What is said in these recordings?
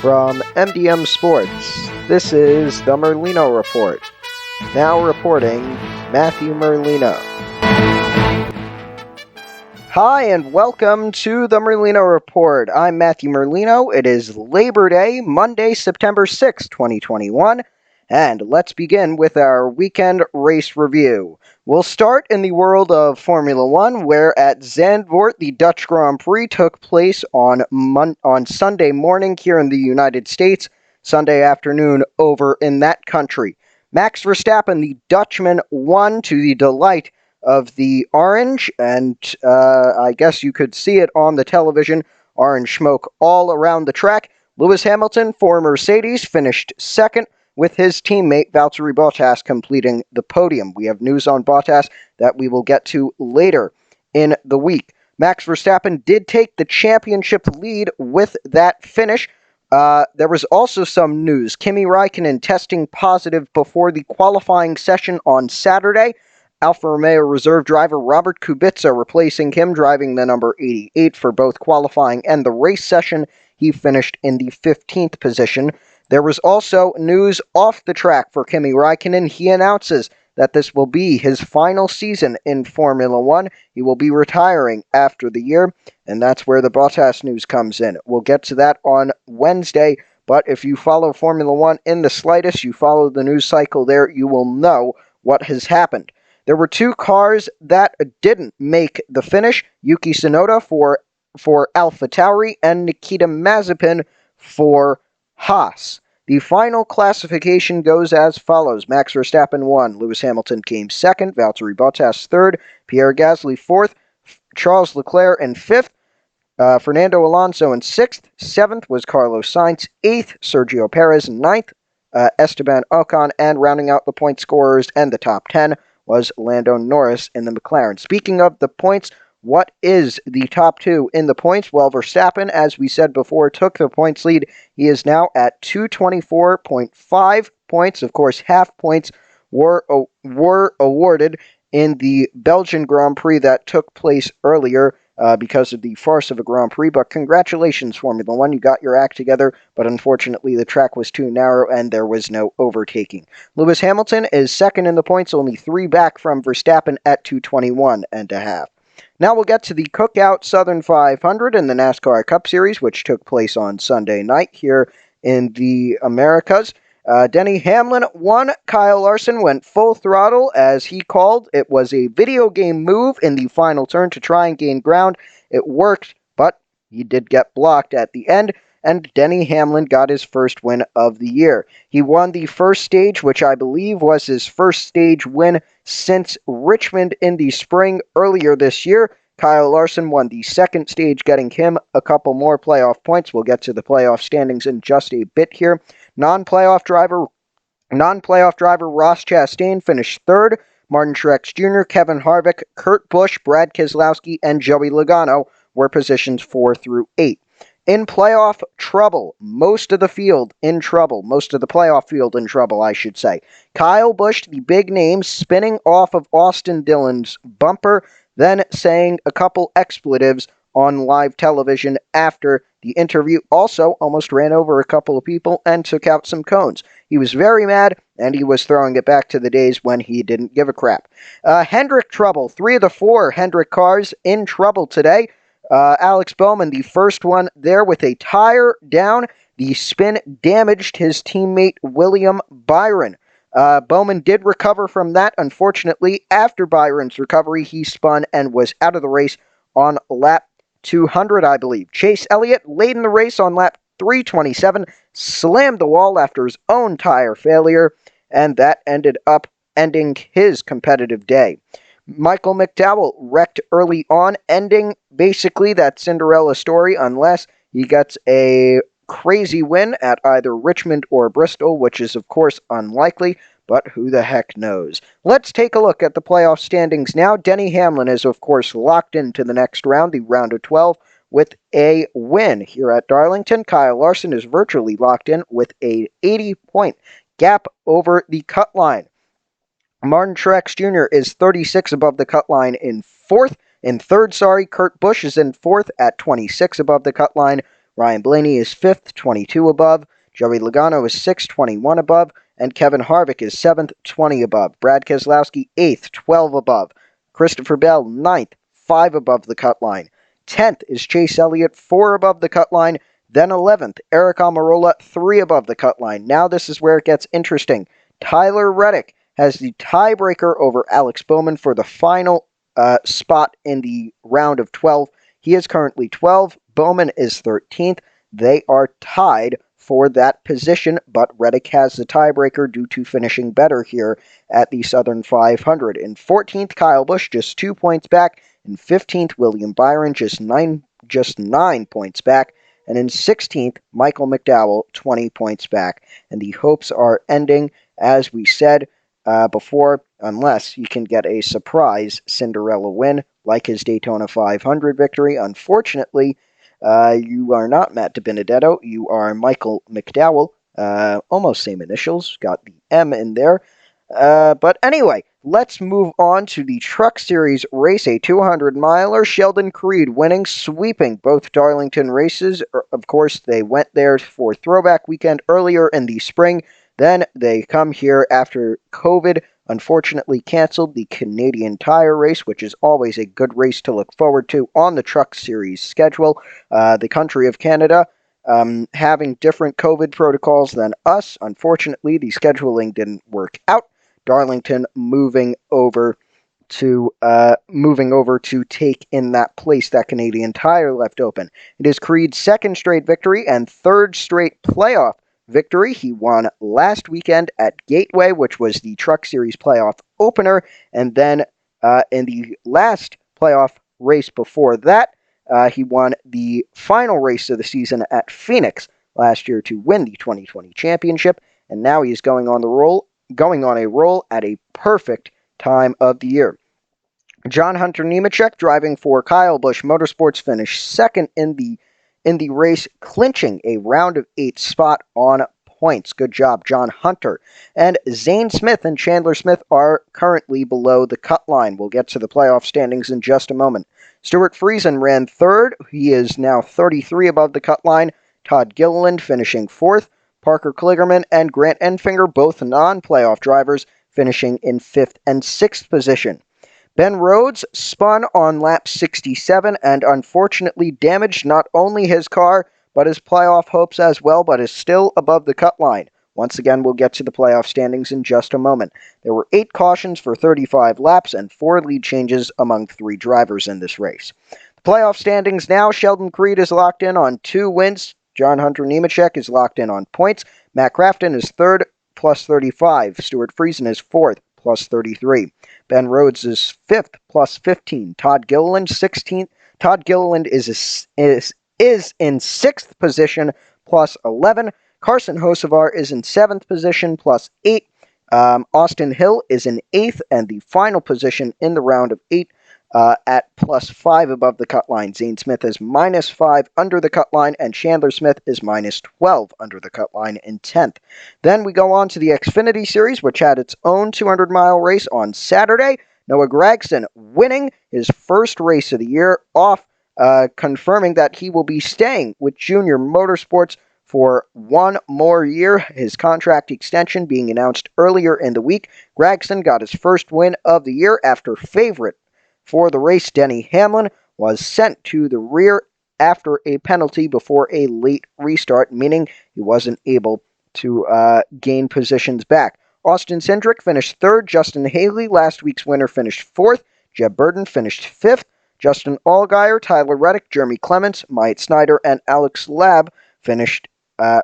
From MDM Sports, this is the Merlino Report. Now reporting, Matthew Merlino. Hi, and welcome to the Merlino Report. I'm Matthew Merlino. It is Labor Day, Monday, September 6, 2021, and let's begin with our weekend race review. We'll start in the world of Formula One, where at Zandvoort, the Dutch Grand Prix took place on Sunday morning here in the United States, Sunday afternoon over in that country. Max Verstappen, the Dutchman, won to the delight of the orange, and I guess you could see it on the television, orange smoke all around the track. Lewis Hamilton for Mercedes finished second, with his teammate Valtteri Bottas completing the podium. We have news on Bottas that we will get to later in the week. Max Verstappen did take the championship lead with that finish. There was also some news. Kimi Räikkönen testing positive before the qualifying session on Saturday. Alfa Romeo reserve driver Robert Kubica replacing him, driving the number 88 for both qualifying and the race session. He finished in the 15th position. There was also news off the track for Kimi Räikkönen. He announces that this will be his final season in Formula One. He will be retiring after the year, and that's where the Bottas news comes in. We'll get to that on Wednesday, but if you follow Formula One in the slightest, you follow the news cycle there, you will know what has happened. There were two cars that didn't make the finish. Yuki Tsunoda for AlphaTauri and Nikita Mazepin for Haas. The final classification goes as follows. Max Verstappen won. Lewis Hamilton came second. Valtteri Bottas third. Pierre Gasly fourth. Charles Leclerc in fifth. Fernando Alonso in sixth. Seventh was Carlos Sainz. Eighth, Sergio Perez. Ninth, Esteban Ocon. And rounding out the point scorers and the top 10 was Lando Norris in the McLaren. Speaking of the points, what is the top two in the points? Well, Verstappen, as we said before, took the points lead. He is now at 224.5 points. Of course, half points were awarded in the Belgian Grand Prix that took place earlier because of the farce of a Grand Prix. But congratulations, Formula One. You got your act together, but unfortunately the track was too narrow and there was no overtaking. Lewis Hamilton is second in the points, only 3 back from Verstappen at 221.5. Now we'll get to the Cookout Southern 500 in the NASCAR Cup Series, which took place on Sunday night here in the Americas. Denny Hamlin won. Kyle Larson went full throttle, as he called. It was a video game move in the final turn to try and gain ground. It worked, but he did get blocked at the end, and Denny Hamlin got his first win of the year. He won the first stage, which I believe was his first stage win since Richmond in the spring earlier this year. Kyle Larson won the second stage, getting him a couple more playoff points. We'll get to the playoff standings in just a bit here. Non-playoff driver Ross Chastain finished third. Martin Truex Jr., Kevin Harvick, Kurt Busch, Brad Keselowski, and Joey Logano were positions 4 through 8. In playoff trouble, most of the playoff field in trouble, I should say. Kyle Busch, the big name, spinning off of Austin Dillon's bumper, then saying a couple expletives on live television after the interview. Also, almost ran over a couple of people and took out some cones. He was very mad, and he was throwing it back to the days when he didn't give a crap. Hendrick trouble. 3 of the 4 Hendrick cars in trouble today. Alex Bowman, the first one there with a tire down. The spin damaged his teammate William Byron. Bowman did recover from that. Unfortunately, after Byron's recovery, he spun and was out of the race on lap 200, I believe. Chase Elliott, late in the race on lap 327, slammed the wall after his own tire failure, and that ended up ending his competitive day. Michael McDowell wrecked early on, ending basically that Cinderella story unless he gets a crazy win at either Richmond or Bristol, which is of course unlikely, but who the heck knows. Let's take a look at the playoff standings now. Denny Hamlin is of course locked into the next round, the round of 12, with a win here at Darlington. Kyle Larson is virtually locked in with a 80-point gap over the cut line. Martin Truex Jr. is 36 above the cut line in third. Kurt Busch is in fourth at 26 above the cut line, Ryan Blaney is 5th, 22 above. Joey Logano is 6th, 21 above. And Kevin Harvick is 7th, 20 above. Brad Keselowski 8th, 12 above. Christopher Bell 9th, 5 above the cut line. 10th is Chase Elliott, 4 above the cut line. Then 11th, Eric Almirola, 3 above the cut line. Now this is where it gets interesting. Tyler Reddick has the tiebreaker over Alex Bowman for the final spot in the round of 12. He is currently 12. Bowman is 13th. They are tied for that position, but Reddick has the tiebreaker due to finishing better here at the Southern 500. In 14th, Kyle Busch, just 2 points back. In 15th, William Byron, just 9 points back. And in 16th, Michael McDowell, 20 points back. And the hopes are ending, as we said before, unless you can get a surprise Cinderella win, like his Daytona 500 victory. Unfortunately, you are not Matt DiBenedetto. You are Michael McDowell. Almost same initials. Got the M in there. But anyway, let's move on to the Truck Series race, a 200-miler. Sheldon Creed winning, sweeping both Darlington races. Of course, they went there for Throwback Weekend earlier in the spring. Then they come here after COVID unfortunately canceled the Canadian Tire race, which is always a good race to look forward to on the Truck Series schedule. The country of Canada having different COVID protocols than us. Unfortunately, the scheduling didn't work out. Darlington moving over to take in that place that Canadian Tire left open. It is Creed's second straight victory and third straight playoff victory. He won last weekend at Gateway, which was the Truck Series playoff opener, and then in the last playoff race before that, he won the final race of the season at Phoenix last year to win the 2020 championship, and now he is going on a roll at a perfect time of the year. John Hunter Nemechek, driving for Kyle Busch Motorsports, finished second in the race, clinching a round of 8 spot on points. Good job, John Hunter. And Zane Smith and Chandler Smith are currently below the cut line. We'll get to the playoff standings in just a moment. Stuart Friesen ran third. He is now 33 above the cut line. Todd Gilliland finishing fourth. Parker Kligerman and Grant Enfinger, both non-playoff drivers, finishing in 5th and 6th position. Ben Rhodes spun on lap 67 and unfortunately damaged not only his car, but his playoff hopes as well, but is still above the cut line. Once again, we'll get to the playoff standings in just a moment. There were 8 cautions for 35 laps and 4 lead changes among 3 drivers in this race. The playoff standings now, Sheldon Creed is locked in on 2 wins. John Hunter Nemechek is locked in on points. Matt Crafton is 3rd, plus 35. Stuart Friesen is 4th, plus 33. Ben Rhodes is 5th, plus 15. Todd Gilliland, 16th. Todd Gilliland is in 6th position, plus 11. Carson Hocevar is in 7th position, plus 8. Austin Hill is in 8th, and the final position in the round of 8 at plus 5 above the cut line. Zane Smith is minus 5 under the cut line, and Chandler Smith is minus 12 under the cut line in 10th. Then we go on to the Xfinity Series, which had its own 200-mile race on Saturday. Noah Gragson winning his first race of the year, confirming that he will be staying with Junior Motorsports for 1 more year, his contract extension being announced earlier in the week. Gragson got his first win of the year after favorite for the race, Denny Hamlin, was sent to the rear after a penalty before a late restart, meaning he wasn't able to gain positions back. Austin Cindric finished 3rd. Justin Haley, last week's winner, finished 4th. Jeb Burton finished 5th. Justin Allgaier, Tyler Reddick, Jeremy Clements, Myatt Snyder, and Alex Labb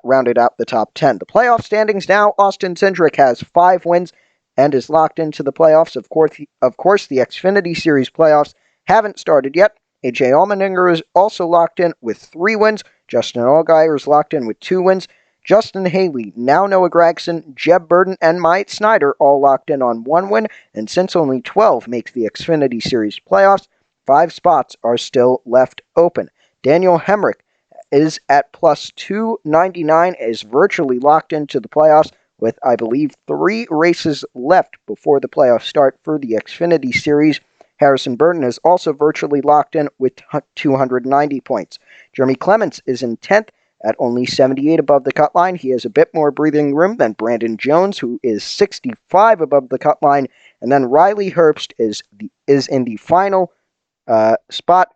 rounded out the top 10. The playoff standings now, Austin Cindric has 5 wins and is locked into the playoffs. Of course, the Xfinity Series playoffs haven't started yet. AJ Allmendinger is also locked in with 3 wins. Justin Allgaier is locked in with 2 wins. Justin Haley, now Noah Gragson, Jeb Burton, and Myatt Snyder all locked in on 1 win. And since only 12 make the Xfinity Series playoffs, 5 spots are still left open. Daniel Hemrick is at plus 299, is virtually locked into the playoffs with, I believe, 3 races left before the playoffs start for the Xfinity Series. Harrison Burton is also virtually locked in with 290 points. Jeremy Clements is in 10th at only 78 above the cut line. He has a bit more breathing room than Brandon Jones, who is 65 above the cut line. And then Riley Herbst is in the final spot.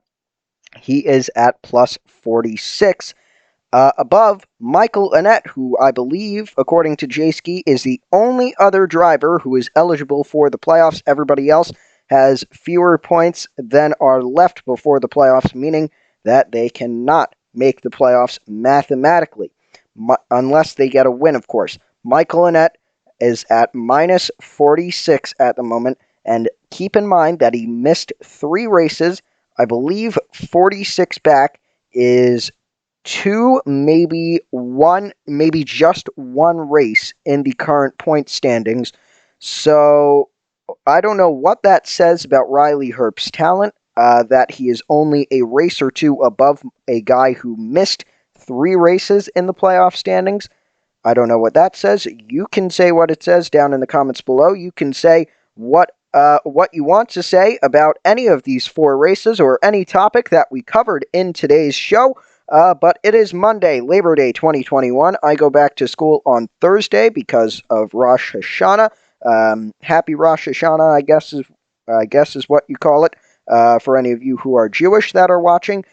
He is at plus 46. Above Michael Annett, who I believe, according to J-Ski, is the only other driver who is eligible for the playoffs. Everybody else has fewer points than are left before the playoffs, meaning that they cannot make the playoffs mathematically, unless they get a win, of course. Michael Annett is at minus 46 at the moment, and keep in mind that he missed 3 races. I believe 46 back is 2, maybe just one race in the current point standings. So I don't know what that says about Riley Herbst's talent, that he is only a race or 2 above a guy who missed 3 races in the playoff standings. I don't know what that says. You can say what it says down in the comments below. You can say what you want to say about any of these 4 races or any topic that we covered in today's show. But it is Monday, Labor Day 2021. I go back to school on Thursday because of Rosh Hashanah. Happy Rosh Hashanah, I guess is what you call it, for any of you who are Jewish that are watching.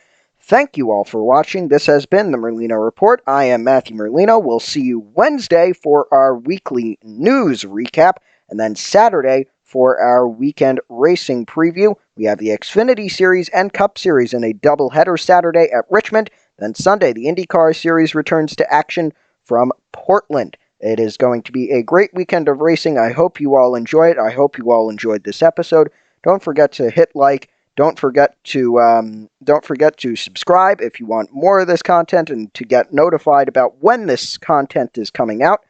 Thank you all for watching. This has been the Merlino Report. I am Matthew Merlino. We'll see you Wednesday for our weekly news recap, and then Saturday for our weekend racing preview. We have the Xfinity Series and Cup Series in a doubleheader Saturday at Richmond. Then Sunday, the IndyCar Series returns to action from Portland. It is going to be a great weekend of racing. I hope you all enjoy it. I hope you all enjoyed this episode. Don't forget to hit like. Don't forget to subscribe if you want more of this content and to get notified about when this content is coming out.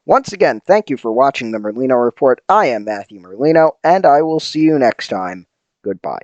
Once again, thank you for watching the Merlino Report. I am Matthew Merlino, and I will see you next time. Goodbye.